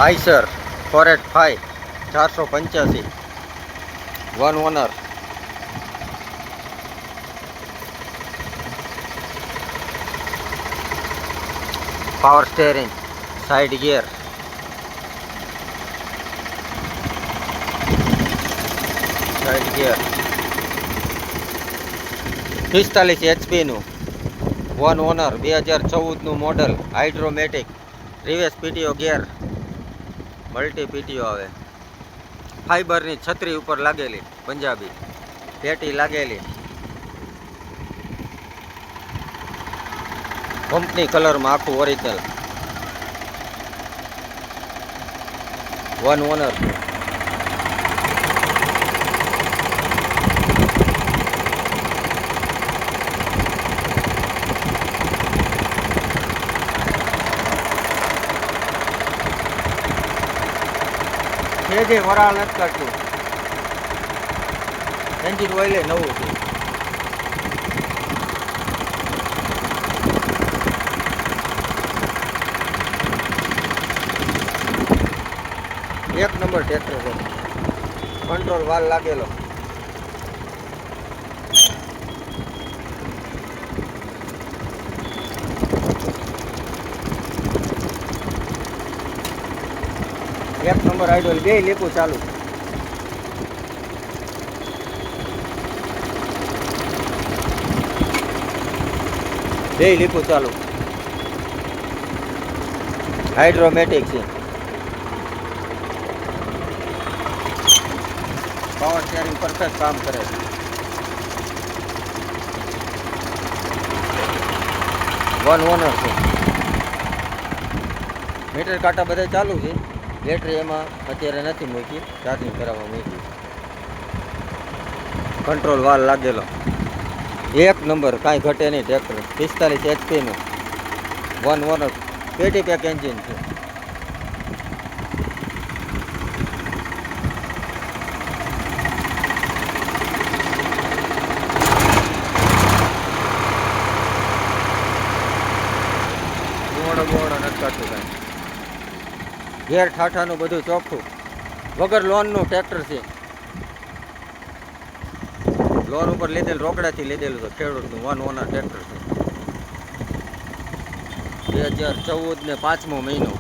Eicher 485 485 one owner. Power steering, side gear, side gear, 45 HP one owner, 2014 model, hydromatic, reverse PTO gear, multi PTO આવે, ફાઈબરની છત્રી ઉપર લાગેલી પંજાબી, પેટી લાગેલી, કંપની કલરમાં આખું ઓરિજિનલ, વન ઓનર. જે વરાળ નથી કાઢતું, એન્જિન ઓઇલે નવું છે. એક નંબર ટ્રેક્ટર છે, કંટ્રોલ વાલ લાગેલો. એક નંબર આઈડોલ, બે લીપું ચાલુ. બે લીપું ચાલુ, હાઇડ્રોમેટિક છે. પાવર સ્ટીયરિંગ પરફેક્ટ કામ કરે છે. વન ઓનર છે. મીટર કાંટા બધા ચાલુ છે. બેટરી એમાં અત્યારે નથી મૂકી, ચાર્જિંગ કરાવવા મૂકી. કંટ્રોલ વાલ લાગેલો, એક નંબર, કાંઈ ઘટે નહીં ટ્રેક્ટર. 45 HP વન ઓનર, પેટી પેક એન્જિન છે. બોવડો નથી કાઢતું કાંઈ. ઘેર ઠાઠાનું બધું ચોખ્ખું, વગર લોનનું ટ્રેક્ટર છે. લોન ઉપર લીધેલું, રોકડાથી લીધેલું છે ખેડૂતનું, વન ઓનર ટ્રેક્ટર છે. 2014 ને 5મો મહિનો.